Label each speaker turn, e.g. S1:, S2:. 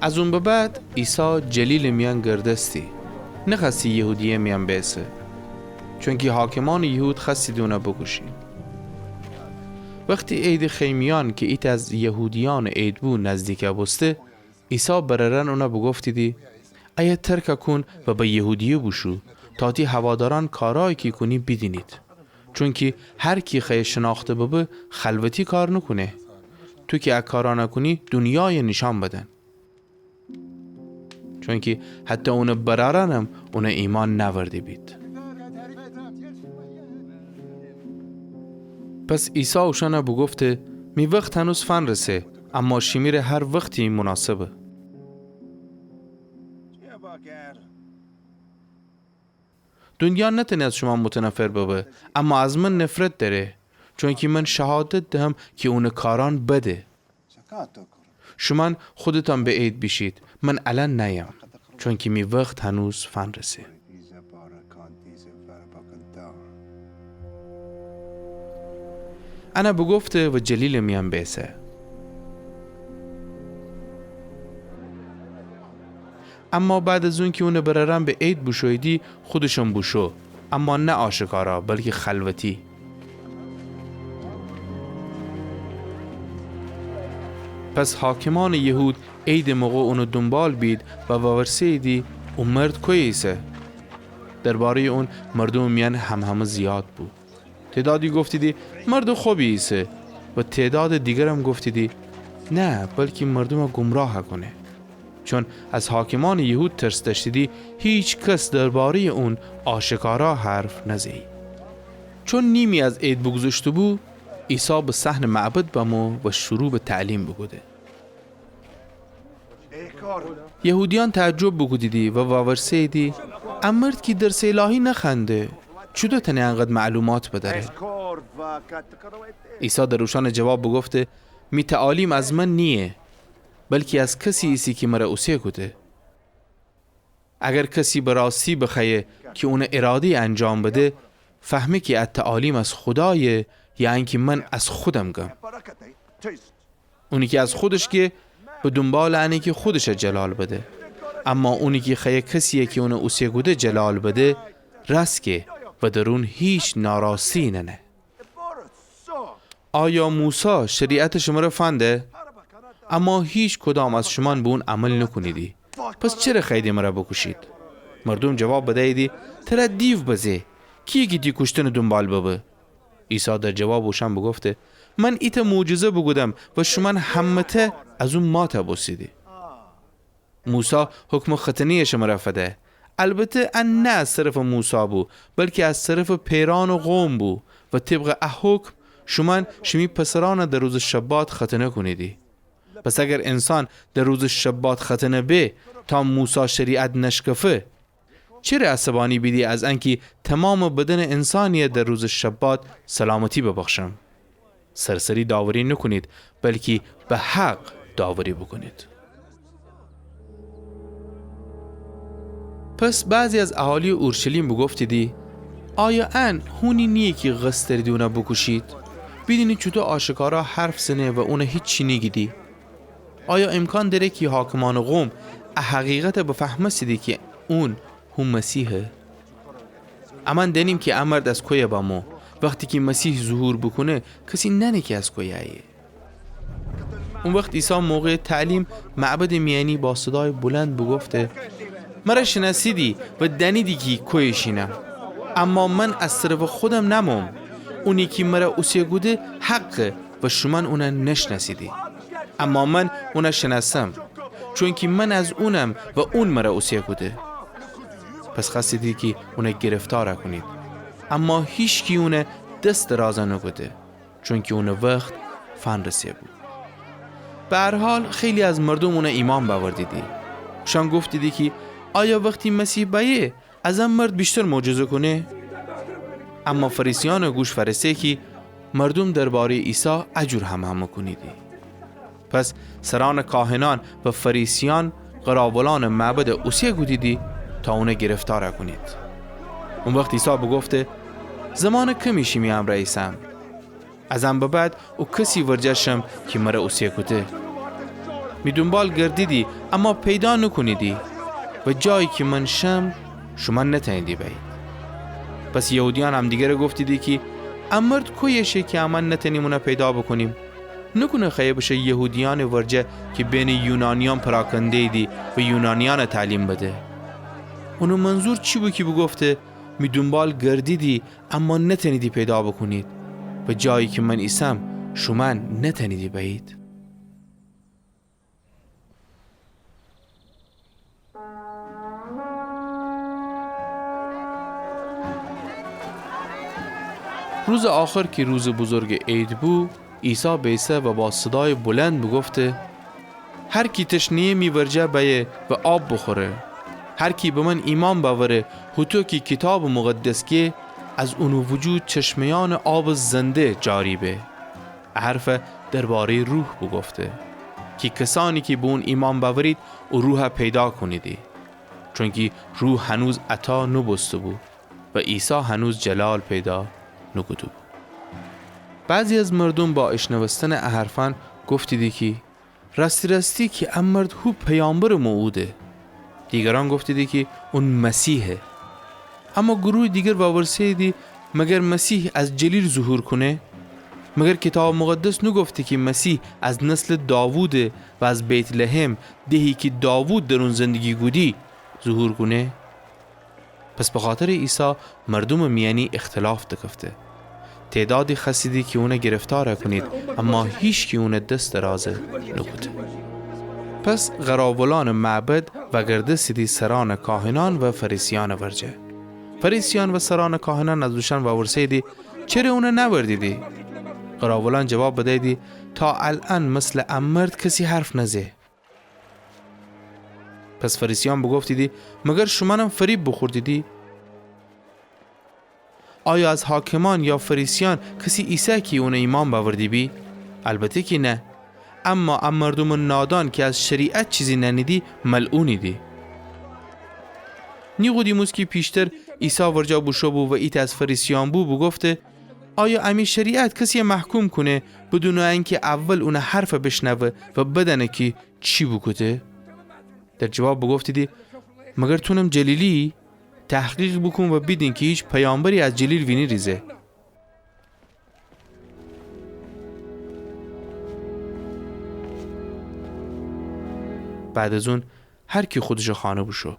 S1: از اون به بعد عیسی جلیل میان گردستی نخستی یهودیه میان بیسه، چون که حاکمان یهود خستی دونه بکشی. وقتی عید خیمیان که ایت از یهودیان عید بود نزدیک بسته، عیسی بررن اونا بگفتی دی ایا ترک کن و به یهودیه بشو تا تی هواداران کارایی که کنی بدینید، چون که هر کی خیلی شناخته ببه خلوتی کار نکنه، تو که کارا نکنی دنیای نشان بدن، چون که حتی اون برارنم اون ایمان نورده بید. پس عیسی اوشانه بگفته می وقت هنوز فن رسه، اما شمیر هر وقتی مناسبه. دنیا نتونه از شما متنفر ببه، اما از من نفرت داره، چون که من شهادت دهم که اون کاران بده. شما خودتان به عید بشید، من الان نیم، چون که می وقت هنوز فن رسه. انا بگفته و جلیل میان بیسه. اما بعد از اون که اون بررن به عید بشویدی خودشون بشو، اما نه آشکارا بلکه خلوتی. پس حاکمان یهود عید موقع اونو دنبال بید و باورسیدی اون مرد کویسه. درباره اون مردم میان همه زیاد بود. تعدادی گفتیدی مرد خوبی ایسه و تعداد دیگرم گفتیدی نه بلکه مردم گمراه کنه، چون از حاکمان یهود ترس داشتیدی هیچ کس درباره اون آشکارا حرف نزی. چون نیمی از عید بگذشته بود، عیسی به صحن معبد بمو و شروع به تعلیم بگوده. یهودیان تعجب بگودیدی و باورسیدی امرد که درس الهی نخنده چطور تنه انقدر معلومات بداره؟ عیسی در روشان جواب بگفته می تعالیم از من نیه، بلکه از کسی ایسی که مرا اوسیه کده. اگر کسی براستی بخیه که اون اراده انجام بده، فهمه که التعالیم از خدایه، یعنی که من از خودم گم. اونی که از خودش که به دنبال عنی که خودش جلال بده، اما اونی که خیه کسیه که اون اوسیه کده جلال بده رسکه و درون هیچ ناراستی ننه. آیا موسی شریعت شما را فنده؟ اما هیچ کدام از شما به اون عمل نکنیدی، پس چرا خیلی مرا بکشید؟ مردم جواب بدهیدی ترا دیو بزه، کی گیتی کشتن دنبال ببه؟ عیسی در جواب اوشان بگفته من ایت معجزه بگودم و شما همته از اون ما تبوسیدی. موسی حکم ختنی شما را فده، البته ان نه از طرف موسی بو بلکه از طرف پیران و قوم بو و طبق حکم شمی پسران در روز شبات ختنه کنیدی. پس اگر انسان در روز شبات ختنه به تا موسی شریعت نشکفه، چرا عصبانی بیدی از انکی تمام بدن انسانی در روز شبات سلامتی ببخشم؟ سرسری داوری نکنید بلکه به حق داوری بکنید. پس بعضی از اهالی اورشلیم بگفتیدی آیا ان هونی نیه که قصد دردی اونا بکشید؟ بیدینی چطور آشکارا حرف زنه و اون هیچ چی نگیدی؟ آیا امکان داره که حاکمان قوم حقیقت بفهمه سیدی که اون هم مسیحه؟ اما دنیم که امرد از کوی بامو وقتی که مسیح ظهور بکنه کسی ننه که از کوی ایه. اون وقت عیسی موقع تعلیم معبد میانی با صدای بلند بگفته مرا شناسیدی و دنیدی که کویشینم، اما من از طرف خودم نموم، اونی که مرا اوسیه گوده حقه و شما اونه نشناسیدی، اما من اونه شناسم چون که من از اونم و اون مرا اوسیه گوده. پس خواستیدی که اونه گرفتار کنید، اما هیچ کی اونه دست درازه نگوده چون که اونه وقت فن رسیه بود. به هر حال خیلی از مردم اونه ایمان باوردیدی. شان گفتیدی که آیا وقتی مسیح بیه از هم مرد بیشتر معجزه کنه؟ اما فریسیان گوش فرسته که مردم درباره عیسی اجور هم کنیدی. پس سران کاهنان و فریسیان قراولان معبد اوسیه گودیدی تا اونه گرفتار کنید. اون وقت عیسی بگفته زمان کمیشی میم رئیسم، ازم به بعد او کسی ورجشم که مرا اوسیه کده. می دنبال گردیدی اما پیدا نکنیدی و جایی که من شم شما نتنیدی بید. پس یهودیان هم دیگه گفتیدی که امرد کویشه که امان نتنیمونه پیدا بکنیم. نکنه خیلی بشه یهودیان ورجه که بین یونانیان پراکنده دی و یونانیان تعلیم بده. اونو منظور چی بود که بگفته می دنبال گردیدی اما نتنیدی پیدا بکنید و جایی که من ایسم شما نتنیدی بید. روز آخر که روز بزرگ عید بود، عیسی بیسته و با صدای بلند بگفته هر کی تشنه میورجه بیه و آب بخوره. هر کی به من ایمان باوره هتو که کتاب مقدس که از اونو وجود چشمیان آب زنده جاری به. حرف درباره روح بگفته که کسانی که به اون ایمان باورید او روح پیدا کنیدی، چون که روح هنوز عطا نبسته بود و عیسی هنوز جلال پیدا نکدو بود. بعضی از مردم با اشنوستن حرفان گفتیدی که راستی که امرد هو پیامبر موعوده. دیگران گفتیدی که اون مسیحه. اما گروه دیگر باورسیدی مگر مسیح از جلیل ظهور کنه؟ مگر کتاب مقدس نگفته که مسیح از نسل داوود و از بیت لحم دهی که داوود در اون زندگی گودی ظهور کنه؟ پس به خاطر عیسی مردم میانی اختلاف دکفته. تعدادی خسیدی که اونه گرفتار کنید اما هیچ که اونه دست درازه نکوده. پس غراولان معبد و گرده سیدی سران کاهنان و فریسیان ورجه. فریسیان و سران کاهنان از دوشان و ورسیدی چرا اونه نوردیدی؟ غراولان جواب بدهیدی تا الان مثل امرد کسی حرف نزه. پس فریسیان بگفتیدی مگر شما هم فریب بخوردیدی؟ آیا از حاکمان یا فریسیان کسی عیسی که اون ایمان باوردی بی؟ البته که نه. اما مردم نادان که از شریعت چیزی ننیدی ملعونی دی. نیقودیموس که پیشتر عیسی ورجا بوشو بو و ایت از فریسیان بو بگفته آیا امی شریعت کسی محکوم کنه بدون اینکه اول اون حرف بشنوه و بدنه که چی بگوته؟ در جواب بگفتیدی مگر تونم جلیلی؟ تحقیق بکن و بدین که هیچ پیامبری از جلیل وینی ریزه. بعد از اون هر کی خودشو خانه بشو.